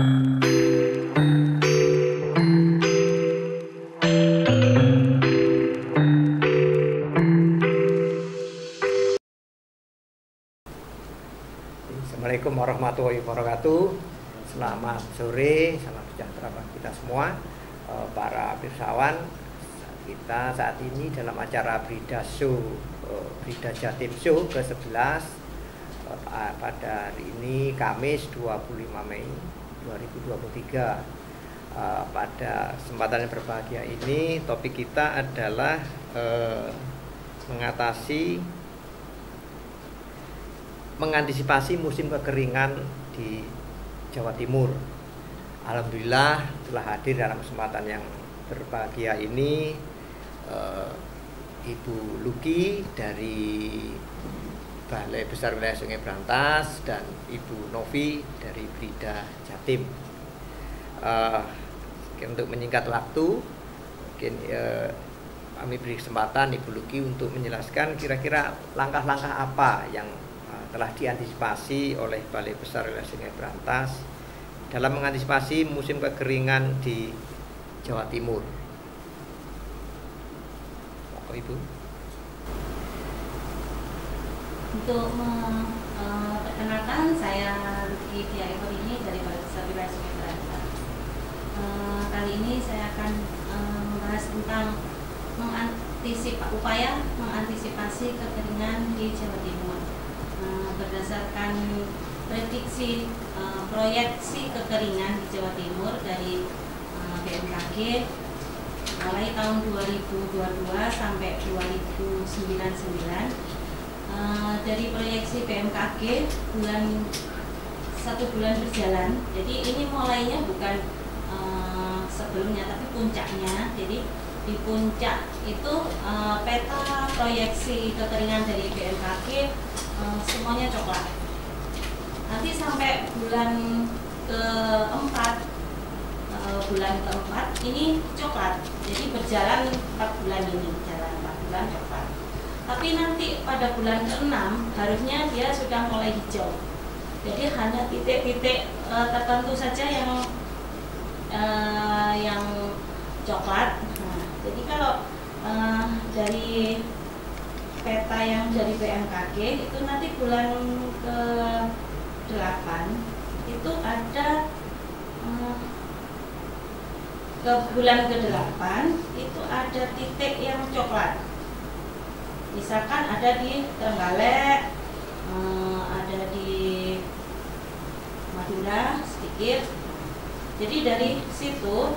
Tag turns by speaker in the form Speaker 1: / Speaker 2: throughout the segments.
Speaker 1: Assalamualaikum warahmatullahi wabarakatuh. Selamat sore, salam sejahtera bagi kita semua, para pirsawan. Kita saat ini dalam acara Brida Show, Brida Jatim Show ke-11 pada hari ini Kamis 25 Mei 2023. Pada kesempatan yang berbahagia ini, topik kita adalah mengantisipasi musim kekeringan di Jawa Timur. Alhamdulillah telah hadir dalam kesempatan yang berbahagia ini Ibu Luki dari Balai Besar Wilayah Sungai Brantas dan Ibu Novi dari Brida Jatim. Untuk menyingkat waktu, mungkin kami beri kesempatan Ibu Luki untuk menjelaskan kira-kira langkah-langkah apa yang telah diantisipasi oleh Balai Besar Wilayah Sungai Brantas dalam mengantisipasi musim kekeringan di Jawa Timur. Ibu.
Speaker 2: Untuk memperkenalkan, saya Luki Tia Eko ini dari Balai Besar Wilayah Sungai Brantas. Kali ini saya akan membahas tentang upaya mengantisipasi kekeringan di Jawa Timur. Berdasarkan prediksi proyeksi kekeringan di Jawa Timur dari BMKG mulai tahun 2022 sampai 2099, dari proyeksi BMKG satu bulan berjalan. Jadi ini mulainya bukan sebelumnya tapi puncaknya. Jadi di puncak itu peta proyeksi kekeringan dari BMKG semuanya coklat. Nanti sampai bulan keempat ini coklat. Jadi berjalan 4 bulan ini, jalan 4 bulan coklat. Tapi nanti pada bulan ke-6 harusnya dia sudah mulai hijau. Jadi hanya titik-titik tertentu saja yang coklat. Nah, jadi kalau dari peta yang dari BMKG itu nanti bulan ke-8 itu ada ke bulan ke-8 itu ada titik yang coklat. Misalkan ada di Trenggalek, ada di Madura sedikit. Jadi dari situ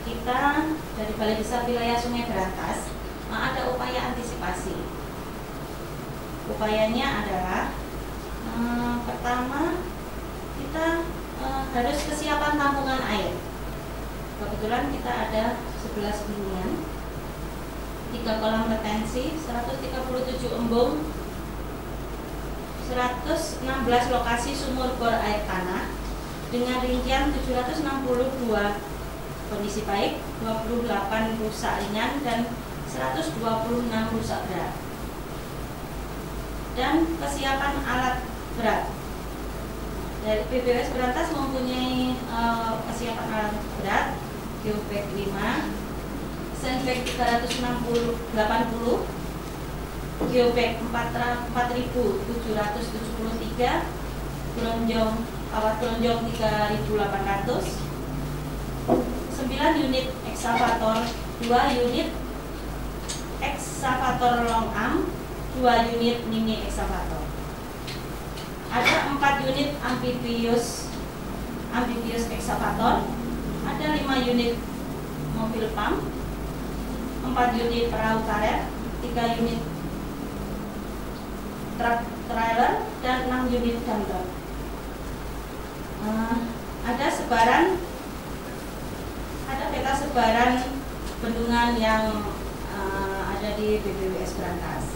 Speaker 2: kita dari Balai Besar Wilayah Sungai Brantas ada upaya antisipasi. Upayanya adalah pertama kita harus kesiapan tampungan air. Kebetulan kita ada 11 bendungan, 3 kolam retensi, 137 embung, 116 lokasi sumur bor air tanah dengan rincian 762 kondisi baik, 28 rusak ringan dan 126 rusak berat. Dan kesiapan alat berat. Dari BBWS Brantas mempunyai kesiapan alat berat, geobag 5, sandbag 380, geobag 4.773, kawat gelonjong 3.800, 9 unit ekskavator, 2 unit ekskavator long arm, 2 unit mini ekskavator. Ada 4 unit amphibious ekskavator, ada 5 unit mobil pump, 4 unit perahu karet, 3 unit truk trailer, dan 6 unit dumper. Ada peta sebaran bendungan yang ada di BBWS Brantas.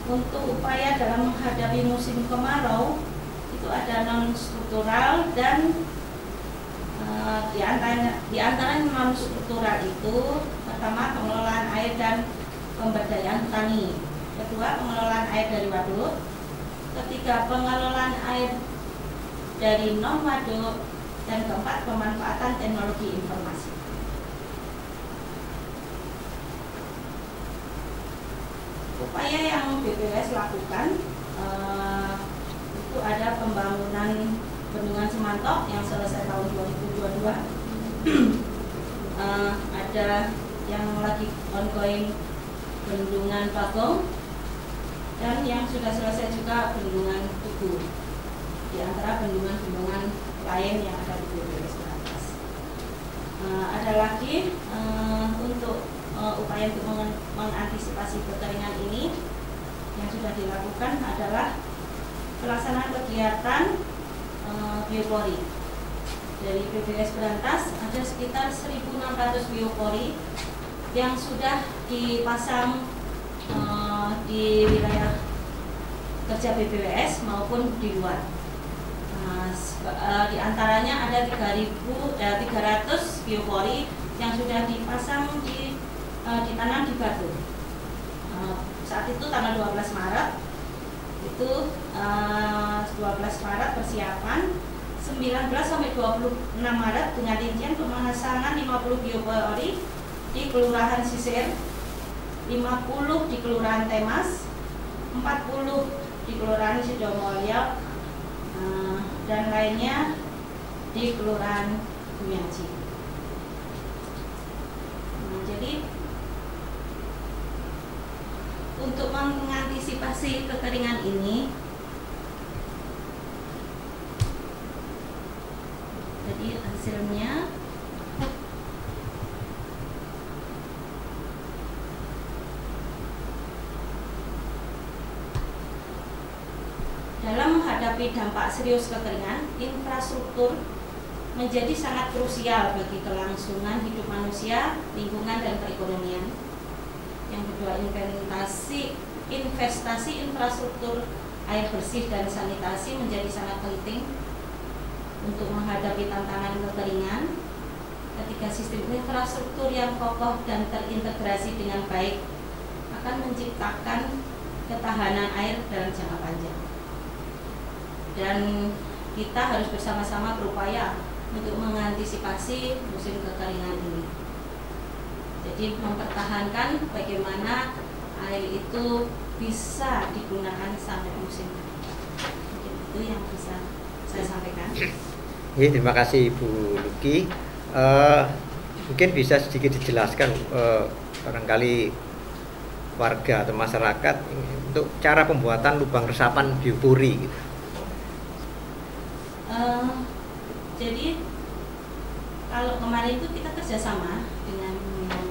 Speaker 2: Untuk upaya dalam menghadapi musim kemarau itu ada non struktural dan di antara non struktural itu pertama pengelolaan air dan pemberdayaan petani, kedua pengelolaan air dari waduk, ketiga pengelolaan air dari non waduk, Dan keempat, pemanfaatan teknologi informasi. Upaya yang BPWS lakukan itu ada pembangunan bendungan Semantok yang selesai tahun 2022. Ada yang lagi ongoing bendungan Bagong, dan yang sudah selesai juga bendungan Tugu, di antara bendungan-bendungan lain yang ada di BPWS Berantas. Ada lagi untuk upaya untuk mengantisipasi kekeringan ini yang sudah dilakukan adalah pelaksanaan kegiatan biopori. Dari BPWS Berantas ada sekitar 1.600 biopori yang sudah dipasang di wilayah kerja BPWS maupun di luar. Di antaranya ada 300 biopori yang sudah dipasang ditanam di Batu. Saat itu tanggal 12 Maret itu 12 Maret persiapan, 19 sampai 26 Maret dengan rincian pemasangan 50 biopori di Kelurahan Sisir, 50 di Kelurahan Temas, 40 di Kelurahan Sidomulyo, dan lainnya di Kelurahan Bumiaji. Jadi untuk mengantisipasi kekeringan ini, jadi hasilnya dalam menghadapi dampak serius kekeringan, infrastruktur menjadi sangat krusial bagi kelangsungan hidup manusia, lingkungan, dan perekonomian. Yang kedua, investasi infrastruktur air bersih dan sanitasi menjadi sangat penting untuk menghadapi tantangan kekeringan. Ketiga, sistem infrastruktur yang kokoh dan terintegrasi dengan baik akan menciptakan ketahanan air dalam jangka panjang. Dan kita harus bersama-sama berupaya untuk mengantisipasi musim kekeringan ini. Jadi mempertahankan bagaimana air itu bisa digunakan sampai musim. Mungkin itu yang bisa saya sampaikan.
Speaker 1: Ya, terima kasih Ibu Luki. Mungkin bisa sedikit dijelaskan barangkali warga atau masyarakat untuk cara pembuatan lubang resapan biopori gitu.
Speaker 2: Jadi kalau kemarin itu kita kerjasama dengan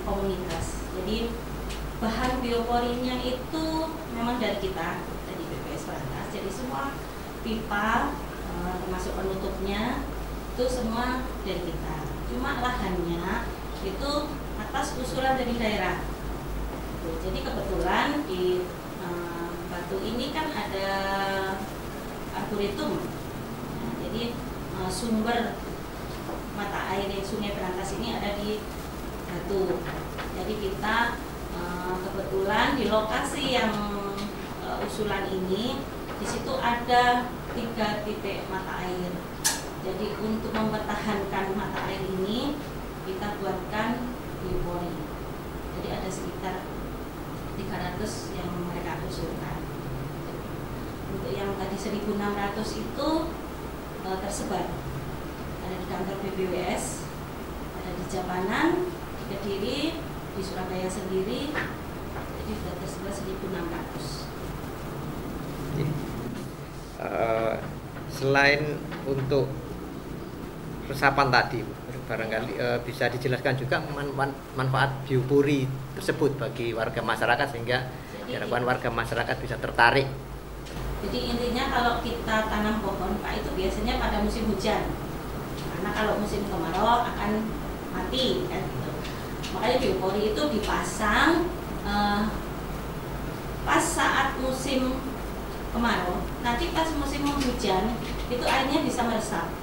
Speaker 2: komunitas. Jadi bahan bioporinya itu memang dari kita, dari BPWS Berantas. Jadi semua pipa termasuk penutupnya itu semua dari kita. Cuma lahannya itu atas usulan dari daerah. Jadi kebetulan di Batu ini kan ada arboretum. Jadi sumber mata air Sungai Berantas ini ada di Batu. Jadi kita kebetulan di lokasi yang usulan ini, di situ ada 3 titik mata air. Jadi untuk mempertahankan mata air ini kita buatkan biopori. Jadi ada sekitar 300 yang mereka usulkan. Untuk yang tadi 1.600 itu tersebar, ada di kantor BPWS, ada di Japanan, di Kediri, di Surabaya sendiri. Jadi sudah tersebar 1.600.
Speaker 1: Selain untuk resapan tadi, barangkali bisa dijelaskan juga manfaat biopori tersebut bagi warga masyarakat sehingga diharapkan warga masyarakat bisa tertarik.
Speaker 2: Jadi intinya kalau kita tanam pohon, Pak, itu biasanya pada musim hujan. Karena kalau musim kemarau akan mati kan gitu. Makanya biopori itu dipasang pas saat musim kemarau. Nanti pas musim hujan itu airnya bisa meresap.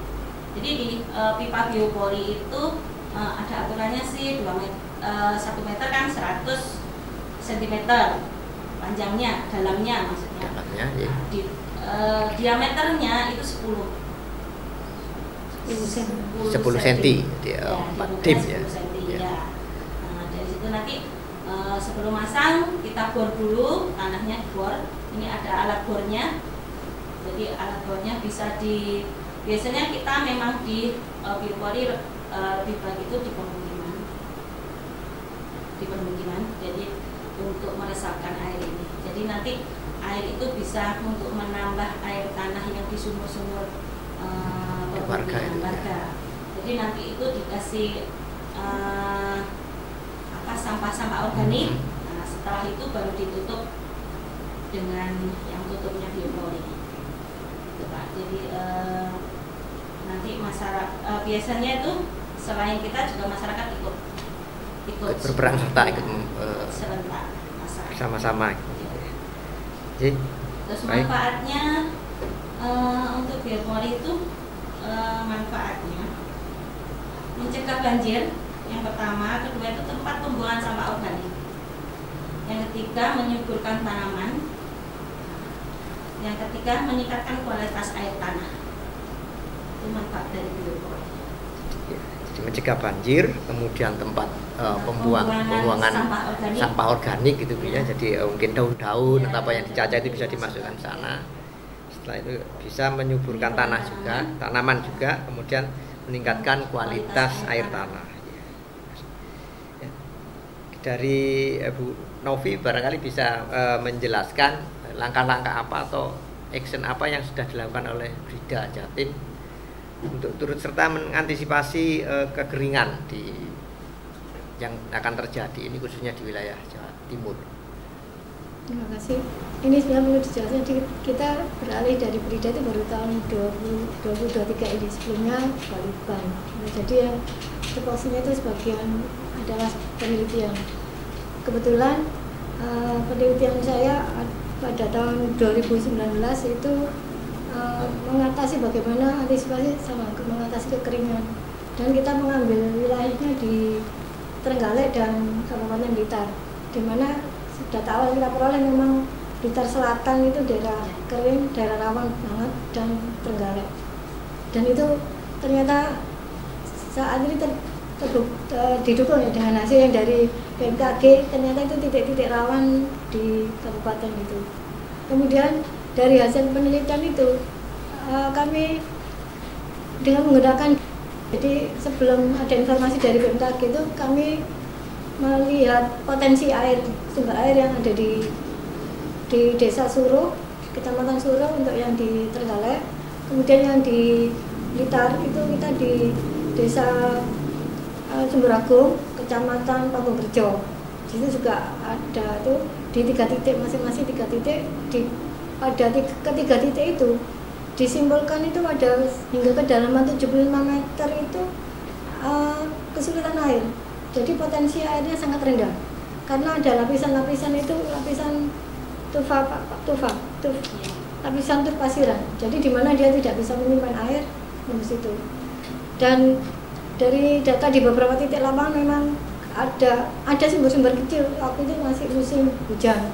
Speaker 2: Jadi di pipa biopori itu ada aturannya sih 1 meter kan 100 cm panjangnya, dalamnya maksudnya.
Speaker 1: Dalamnya, ya.
Speaker 2: Diameternya itu 10
Speaker 1: 10 cm, jadi 4 dim ya.
Speaker 2: 10 cm ya. Nah, dari situ nanti sebelum masang kita bor dulu, tanahnya dibor. Ini ada alat bornya. Jadi alat bornya bisa biasanya kita memang di Biopori lebih baik itu di permukiman. Jadi untuk meresapkan air ini. Jadi nanti air itu bisa untuk menambah air tanah yang di sumur-sumur
Speaker 1: warga.
Speaker 2: Jadi nanti itu dikasih sampah-sampah organik. Nah, setelah itu baru ditutup dengan yang tutupnya Biopori. Gitu, Pak. Jadi nanti masyarakat biasanya itu selain kita juga masyarakat ikut
Speaker 1: berperan serta ikut
Speaker 2: serentak
Speaker 1: bersama-sama. Jadi
Speaker 2: terus manfaatnya untuk Biopori itu manfaatnya mencegah banjir yang pertama, kedua itu tempat pembuangan sampah organik, yang ketiga menyuburkan tanaman, yang ketiga meningkatkan kualitas air tanah. Itu manfaat dari Biopori.
Speaker 1: Jadi mencegah banjir, kemudian tempat pembuangan sampah organik gitu ya. Jadi mungkin daun-daun atau apa yang dicacah itu bisa dimasukkan sana. Setelah itu bisa menyuburkan tanah juga, tanaman juga, kemudian meningkatkan kualitas air tanah. Ya. Dari Bu Novi barangkali bisa menjelaskan langkah-langkah apa atau action apa yang sudah dilakukan oleh Brida Jatim untuk turut serta mengantisipasi kekeringan yang akan terjadi ini khususnya di wilayah Jawa Timur.
Speaker 3: Terima kasih. Ini sebenarnya perlu dijelaskan, kita beralih dari Brida itu baru tahun 2023 ini, sebelumnya Balitbank. Nah, jadi yang tupoksinya itu sebagian adalah penelitian. Kebetulan penelitian saya pada tahun 2019 itu mengatasi bagaimana antisipasi mengatasi kekeringan, dan kita mengambil wilayahnya di Trenggalek dan Kabupaten Blitar, di mana data awal kita peroleh memang Blitar Selatan itu daerah kering, daerah rawan banget, dan Trenggalek. Dan itu ternyata saat ini didukung ya dengan hasil yang dari BMKG, ternyata itu titik-titik rawan di kabupaten itu. Kemudian dari hasil penelitian itu kami dengan menggunakan, jadi sebelum ada informasi dari BMKG itu kami melihat potensi air, sumber air yang ada di Desa Suruh, Kecamatan Suruh untuk yang di Trenggalek. Kemudian yang di Blitar itu kita di Desa Sumberagung, Kecamatan Panggung-Rejo. Di situ juga ada tuh di 3 titik, masing-masing 3 titik. Pada ketiga titik itu disimpulkan itu ada hingga kedalaman 75 meter itu kesulitan air. Jadi potensi airnya sangat rendah karena ada lapisan-lapisan itu lapisan lapisan tuf pasiran. Jadi di mana dia tidak bisa menyimpan air di situ. Dan dari data di beberapa titik lapangan memang ada sumber-sumber kecil. Waktu itu masih musim hujan,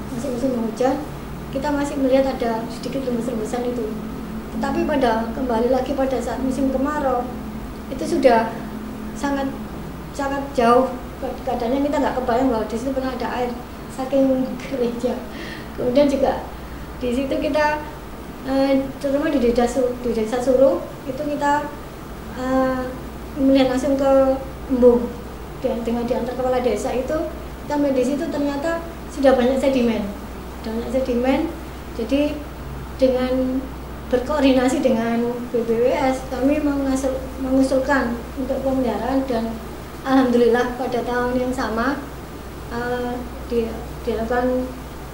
Speaker 3: kita masih melihat ada sedikit rembesan-rembesan itu. Tetapi kembali lagi pada saat musim kemarau itu sudah sangat jauh keadaannya, kita nggak kebayang bahwa di situ pernah ada air saking keringnya. Kemudian juga di situ kita terutama di Desa Suruh itu kita melihat langsung ke embung dengan di antar kepala desa itu kita melihat di situ ternyata sudah banyak sedimen. Jadi dengan berkoordinasi dengan BBWS kami mengusulkan untuk pemeliharaan, dan alhamdulillah pada tahun yang sama dilakukan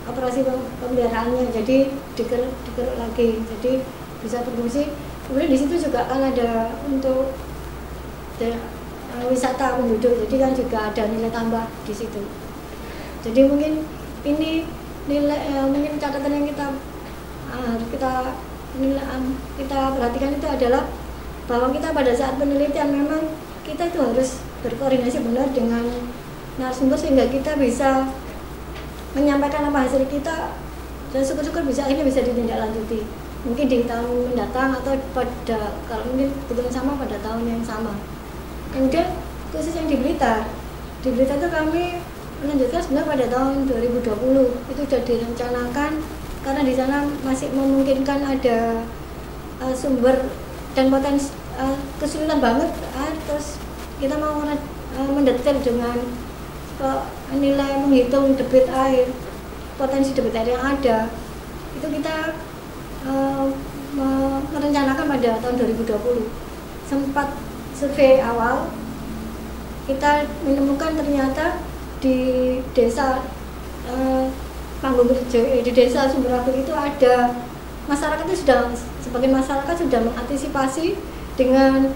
Speaker 3: operasi pemeliharaannya, jadi dikeruk lagi, jadi bisa berfungsi. Kemudian di situ juga kan ada untuk wisata penduduk, jadi kan juga ada nilai tambah di situ. Jadi mungkin ini mungkin catatan yang kita perhatikan itu adalah bahwa kita pada saat penelitian memang kita itu harus berkoordinasi benar dengan narasumber sehingga kita bisa menyampaikan apa hasil kita, dan syukur-syukur akhirnya bisa ditindaklanjuti. mungkin di tahun mendatang atau pada kalau mungkin kebetulan sama pada tahun yang sama. Kemudian khusus yang di Blitar itu kami melanjutkan sebenarnya pada tahun 2020 itu sudah direncanakan karena di sana masih memungkinkan ada sumber dan potensi kesulitan banget, terus kita mau mendetail dengan nilai menghitung debit air, potensi debit air yang ada itu kita merencanakan pada tahun 2020. Sempat survei awal kita menemukan ternyata di desa Panggung-Rejo, di desa Sumberapil itu ada masyarakat itu sebagian masyarakat sudah mengantisipasi dengan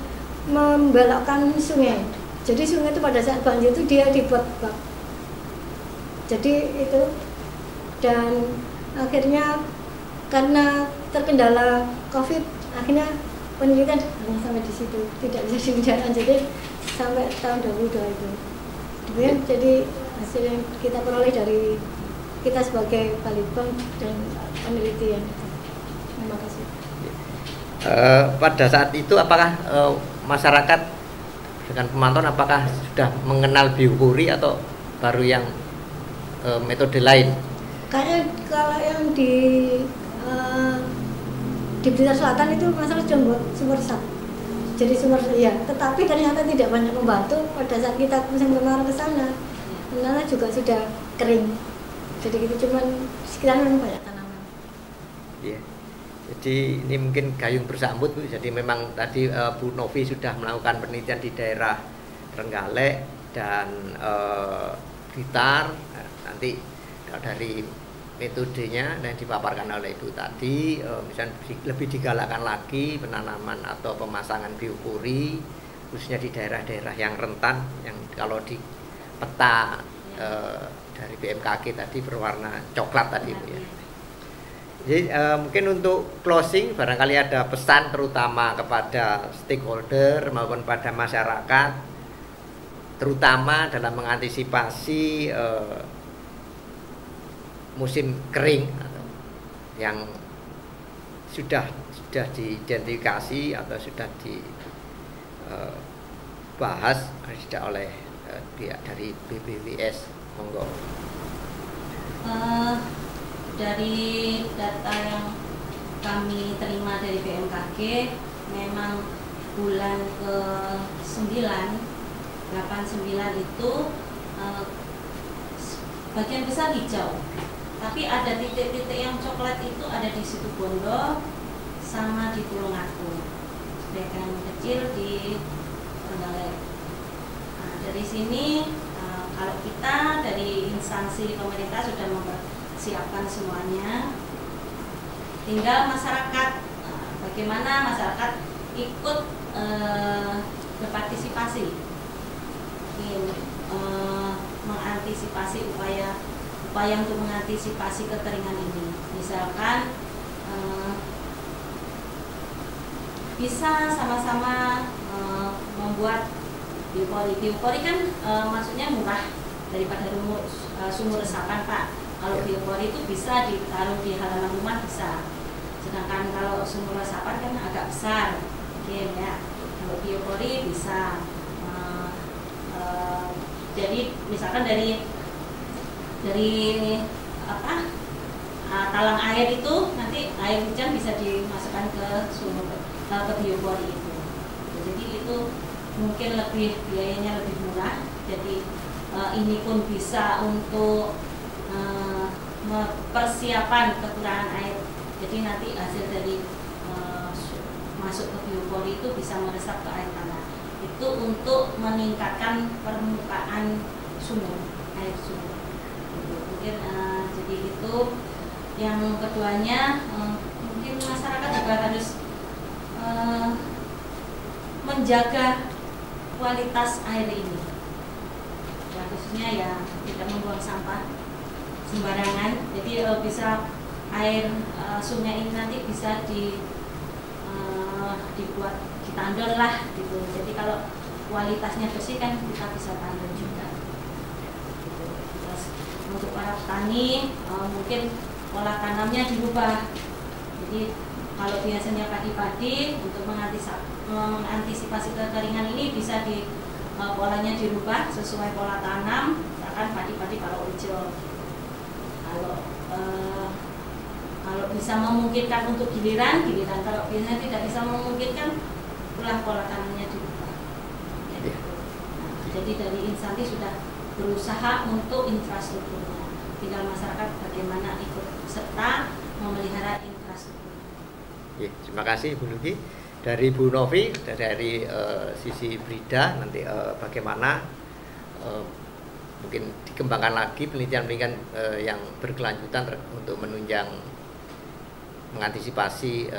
Speaker 3: membelokkan sungai. Jadi sungai itu pada saat banjir itu dia dibuat bak. Jadi itu, dan akhirnya karena terkendala COVID, akhirnya penelitian hanya sampai di situ, tidak bisa dilanjutin sampai tahun 2022 itu. Kemudian jadi hasil yang kita peroleh dari kita sebagai Balitbang dan penelitian. Terima kasih.
Speaker 1: Pada saat itu apakah masyarakat dengan pemantauan apakah sudah mengenal biopori atau baru yang metode lain?
Speaker 3: Kayaknya kalau yang di Blitar Selatan itu masalah sudah buat sumber resap. Jadi sumber ya, tetapi ternyata tidak banyak membantu pada saat kita musim kemarau ke sana. Karena juga sudah kering. Jadi gitu, cuman sekitar memang banyak tanaman.
Speaker 1: Iya. Jadi ini mungkin gayung bersambut Bu. Jadi memang tadi Bu Novi sudah melakukan penelitian di daerah Trenggalek dan Blitar. Nanti dari metodenya yang dipaparkan oleh Ibu tadi, misalnya lebih digalakkan lagi penanaman atau pemasangan biopori khususnya di daerah-daerah yang rentan, yang kalau di peta dari BMKG tadi berwarna coklat tadi Bu ya. Jadi mungkin untuk closing barangkali ada pesan terutama kepada stakeholder maupun pada masyarakat, terutama dalam mengantisipasi musim kering yang sudah diidentifikasi atau sudah dibahas oleh pihak dari BPWS. Monggo.
Speaker 2: Dari data yang kami terima dari BMKG, memang bulan ke-9, 8-9 itu bagian besar hijau. Tapi ada titik-titik yang coklat itu ada di Situbondo sama di Tulungagung. Sebagian kecil di Trenggalek. Nah, dari sini kalau kita dari instansi pemerintah sudah mempersiapkan semuanya, tinggal masyarakat, bagaimana masyarakat ikut berpartisipasi, mengantisipasi upaya untuk mengantisipasi kekeringan ini. Misalkan bisa sama-sama membuat biopori. Biopori kan maksudnya murah daripada sumur resapan Pak. Kalau biopori itu bisa ditaruh di halaman rumah bisa. Sedangkan kalau sumur resapan kan agak besar, mungkin ya. Kalau biopori bisa. Jadi misalkan dari talang air itu nanti air hujan bisa dimasukkan ke sumur ke biopori itu. Jadi itu mungkin biayanya lebih murah. Jadi ini pun bisa untuk persiapan kekurangan air. Jadi nanti hasil dari masuk ke biopori itu bisa meresap ke air tanah. Itu untuk meningkatkan permukaan air sumur. Mungkin jadi itu. Yang keduanya mungkin masyarakat juga harus menjaga kualitas air ini. Ya, khususnya ya tidak membuang sampah sembarangan. Jadi bisa air sungai ini nanti bisa dibuat ditandon lah gitu. Jadi kalau kualitasnya bersih kan kita bisa tandon juga. Gitu. Terus untuk para petani mungkin pola tanamnya dirubah. Jadi Kalau biasanya padi-padi, untuk mengantisipasi kekeringan ini bisa polanya dirubah sesuai pola tanam, misalkan padi-padi kalau hijau. Kalau bisa memungkinkan untuk giliran, kalau biasanya tidak bisa memungkinkan, pola tanamnya dirubah. Jadi dari instansi sudah berusaha untuk infrastrukturnya. Tinggal masyarakat bagaimana ikut serta memelihara infrastruktur.
Speaker 1: Terima kasih Bu Luki. Dari Bu Novi, dari sisi Brida, nanti bagaimana mungkin dikembangkan lagi penelitian-penelitian yang berkelanjutan untuk menunjang mengantisipasi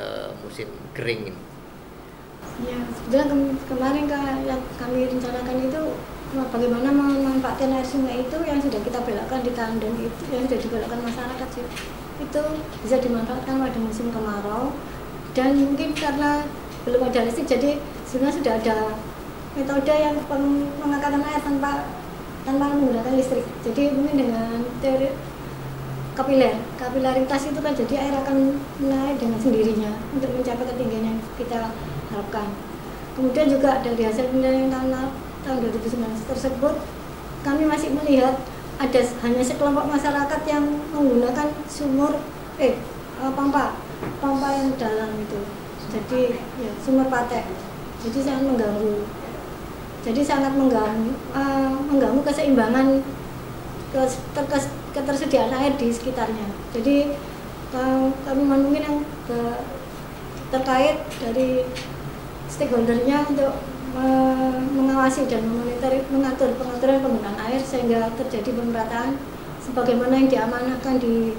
Speaker 1: musim kering ini.
Speaker 3: Ya, sebetulnya kemarin yang kami rencanakan itu bagaimana memanfaatkan air sungai itu yang sudah kita belokkan di kandang itu, yang sudah dibelokkan masyarakat sih. Itu bisa dimanfaatkan pada musim kemarau, dan mungkin karena belum ada listrik, jadi sebenarnya sudah ada metode yang mengangkatkan air tanpa menggunakan listrik. Jadi mungkin dengan teori kapilaritas itu kan, jadi air akan naik dengan sendirinya untuk mencapai ketinggian yang kita harapkan. Kemudian juga dari hasil penelitian tahun 2019 tersebut, kami masih melihat ada hanya sekelompok masyarakat yang menggunakan pompa yang dalam itu. Jadi ya, sumur patek. Jadi sangat mengganggu. Jadi sangat mengganggu keseimbangan ketersediaan air di sekitarnya. Jadi kami mungkin yang terkait dari stakeholdernya untuk mengawasi dan mengatur pengaturan penggunaan air sehingga terjadi pemerataan sebagaimana yang diamanahkan di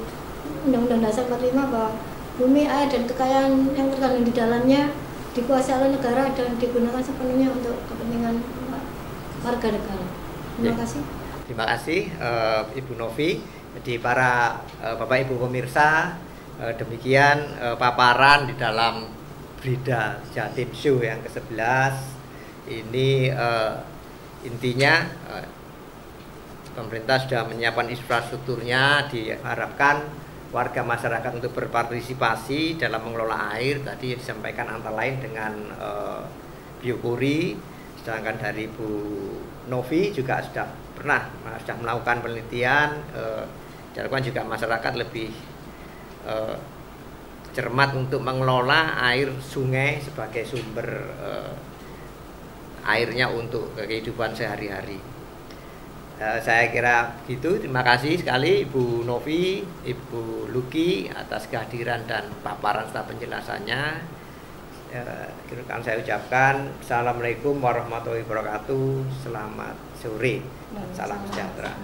Speaker 3: Undang-Undang Dasar 45 bahwa bumi, air, dan kekayaan yang terkandung di dalamnya dikuasai oleh negara dan digunakan sepenuhnya untuk kepentingan warga negara. Terima kasih.
Speaker 1: Terima kasih Ibu Novi. Jadi para Bapak Ibu pemirsa, demikian paparan di dalam Brida Jatim Show yang ke-11. Ini intinya pemerintah sudah menyiapkan infrastrukturnya, diharapkan warga masyarakat untuk berpartisipasi dalam mengelola air. Tadi disampaikan antara lain dengan biopori, sedangkan dari Bu Novi juga sudah melakukan penelitian, diharapkan juga masyarakat lebih cermat untuk mengelola air sungai sebagai sumber airnya untuk kehidupan sehari-hari. Saya kira begitu. Terima kasih sekali Ibu Novi, Ibu Luki atas kehadiran dan paparan serta penjelasannya. Saya ucapkan Assalamualaikum warahmatullahi wabarakatuh. Selamat sore, salam sejahtera.